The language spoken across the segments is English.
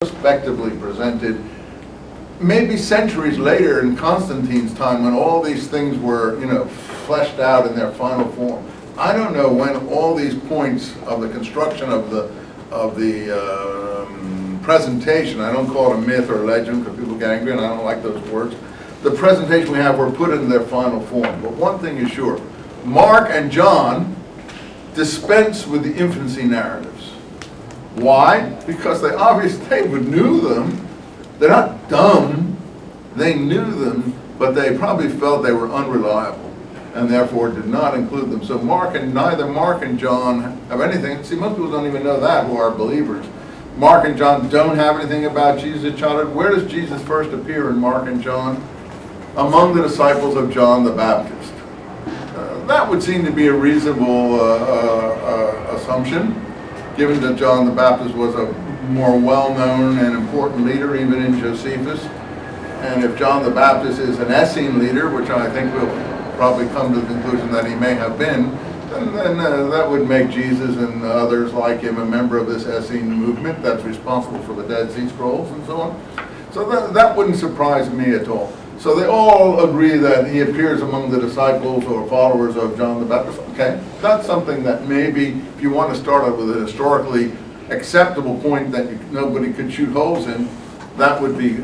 prospectively presented maybe centuries later in Constantine's time when all these things were, fleshed out in their final form. I don't know when all these points of the construction of the presentation, I don't call it a myth or a legend because people get angry and I don't like those words, the presentation we have were put in their final form. But one thing is sure, Mark and John dispense with the infancy narratives. Why? Because they knew them. They're not dumb. They knew them, but they probably felt they were unreliable and therefore did not include them. So neither Mark and John have anything. See, most people don't even know that who are believers. Mark and John don't have anything about Jesus' childhood. Where does Jesus first appear in Mark and John? Among the disciples of John the Baptist. That would seem to be a reasonable assumption, given that John the Baptist was a more well-known and important leader even in Josephus. And if John the Baptist is an Essene leader, which I think we'll probably come to the conclusion that he may have been, then that would make Jesus and others like him a member of this Essene movement that's responsible for the Dead Sea Scrolls and so on. So that wouldn't surprise me at all. So they all agree that he appears among the disciples or followers of John the Baptist. Okay, that's something that maybe, if you want to start out with a historically acceptable point that nobody could shoot holes in, that would be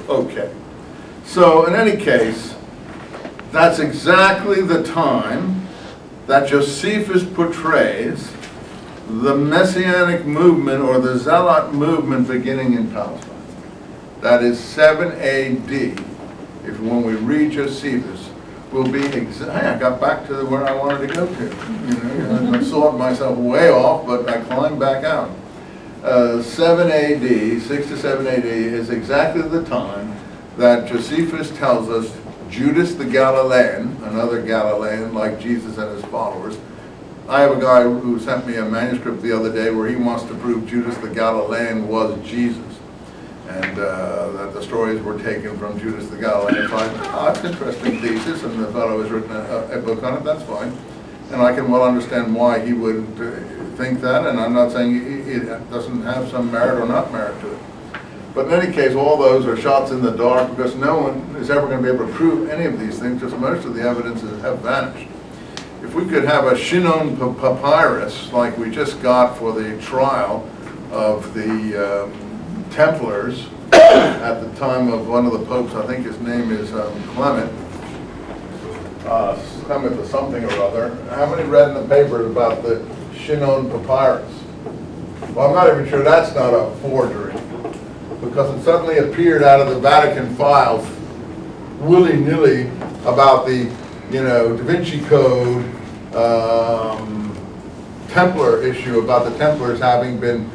okay. So in any case, that's exactly the time that Josephus portrays the Messianic movement or the Zealot movement beginning in Palestine. That is 7 A.D. When we read Josephus, will be I got back to where I wanted to go to. I saw myself way off, but I climbed back out. 7 A.D., 6 to 7 A.D. is exactly the time that Josephus tells us Judas the Galilean, another Galilean like Jesus and his followers. I have a guy who sent me a manuscript the other day where he wants to prove Judas the Galilean was Jesus. And that the stories were taken from Judas the Galilean. So I thought, that's an interesting thesis, and the fellow has written a book on it, that's fine. And I can well understand why he would think that, and I'm not saying it doesn't have some merit or not merit to it. But in any case, all those are shots in the dark because no one is ever going to be able to prove any of these things because most of the evidences have vanished. If we could have a Shinon papyrus like we just got for the trial of the Templars at the time of one of the popes, I think his name is Clement or something or other. How many read in the papers about the Shinon papyrus? Well, I'm not even sure that's not a forgery because it suddenly appeared out of the Vatican files willy-nilly about the Da Vinci Code Templar issue about the Templars having been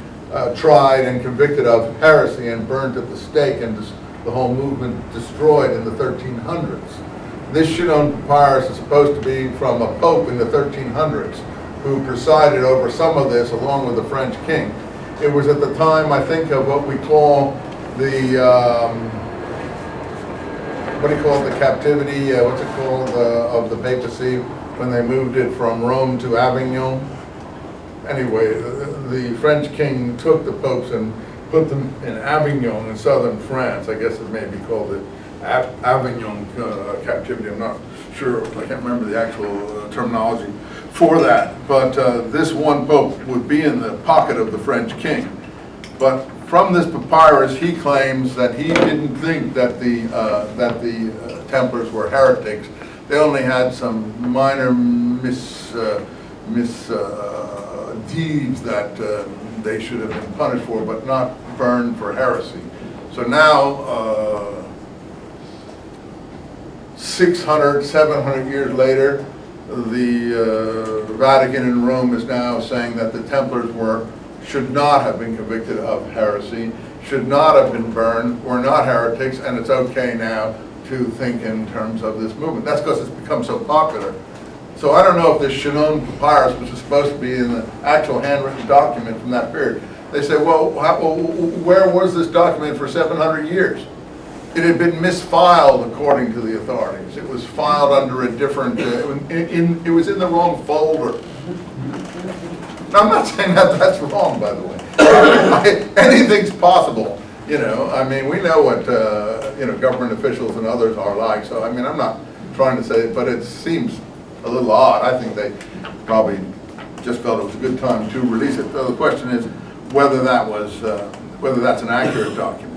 tried and convicted of heresy and burned at the stake and the whole movement destroyed in the 1300s. This Shinon papyrus is supposed to be from a pope in the 1300s who presided over some of this along with the French king. It was at the time, I think, of what we call the, the captivity, what's it called, of the papacy when they moved it from Rome to Avignon. Anyway, the French king took the popes and put them in Avignon in southern France. I guess it may be called the Avignon captivity. I'm not sure. I can't remember the actual terminology for that. But this one pope would be in the pocket of the French king. But from this papyrus, he claims that he didn't think that the Templars were heretics. They only had some minor deeds that they should have been punished for, but not burned for heresy. So now, 600, 700 years later, the Vatican in Rome is now saying that the Templars should not have been convicted of heresy, should not have been burned, were not heretics, and it's okay now to think in terms of this movement. That's because it's become so popular. So I don't know if this Shinon papyrus, which is supposed to be in the actual handwritten document from that period, they say, well, where was this document for 700 years? It had been misfiled according to the authorities. It was filed under a different, it was in the wrong folder. Now, I'm not saying that that's wrong, by the way. anything's possible, you know. I mean, we know what, you know, government officials and others are like, so I mean, I'm not trying to say it, but it seems a little odd. I think they probably just felt it was a good time to release it. So the question is whether that was, whether that's an accurate document.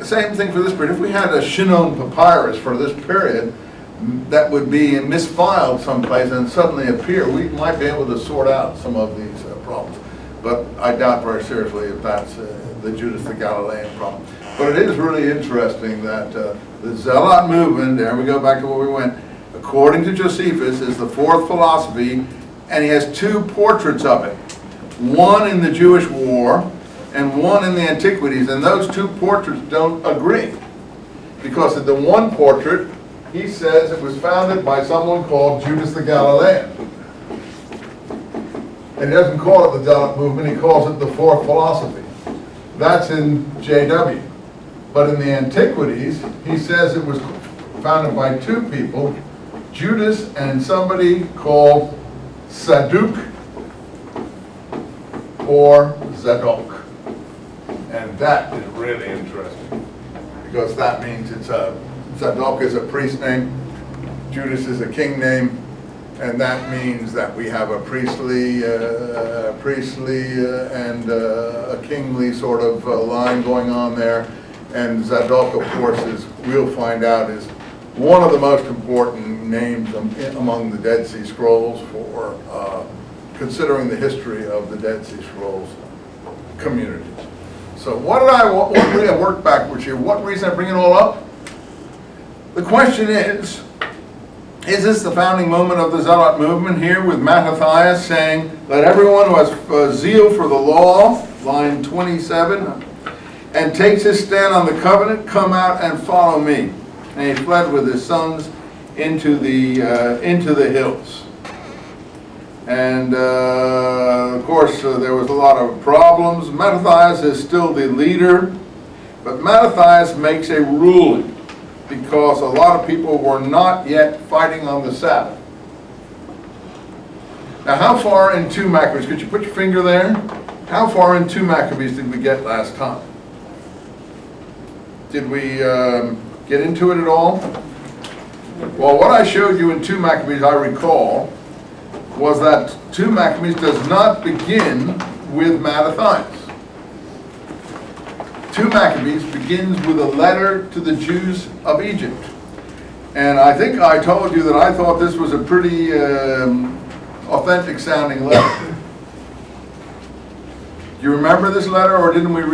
Same thing for this period. If we had a Shinon papyrus for this period that would be misfiled someplace and suddenly appear, we might be able to sort out some of these problems. But I doubt very seriously if that's the Judas the Galilean problem. But it is really interesting that the Zealot movement, there we go back to where we went, according to Josephus, is the fourth philosophy, and he has two portraits of it. One in the Jewish War and one in the Antiquities, and those two portraits don't agree. Because in the one portrait, he says it was founded by someone called Judas the Galilean. And he doesn't call it the Zealot movement, he calls it the fourth philosophy. That's in JW. But in the Antiquities, he says it was founded by two people, Judas and somebody called Saduk or Zadok. And that is really interesting, because that means it's a, Zadok is a priest name, Judas is a king name, and that means that we have a priestly and a kingly sort of line going on there. And Zadok, of course, is, we'll find out, is one of the most important names among the Dead Sea Scrolls for considering the history of the Dead Sea Scrolls community. So what did I work backwards here? What reason I bring it all up? The question is this the founding moment of the Zealot movement here with Mattathias saying, let everyone who has zeal for the law, line 27, and takes his stand on the covenant, come out and follow me. And he fled with his sons into the hills. And of course there was a lot of problems. Mattathias is still the leader, but Mattathias makes a ruling because a lot of people were not yet fighting on the Sabbath. Now, how far in 2 Maccabees, could you put your finger there? How far in 2 Maccabees did we get last time? Did we get into it at all? Well, what I showed you in 2 Maccabees, I recall, was that 2 Maccabees does not begin with Mattathias. 2 Maccabees begins with a letter to the Jews of Egypt. And I think I told you that I thought this was a pretty authentic sounding letter. Do you remember this letter, or didn't we read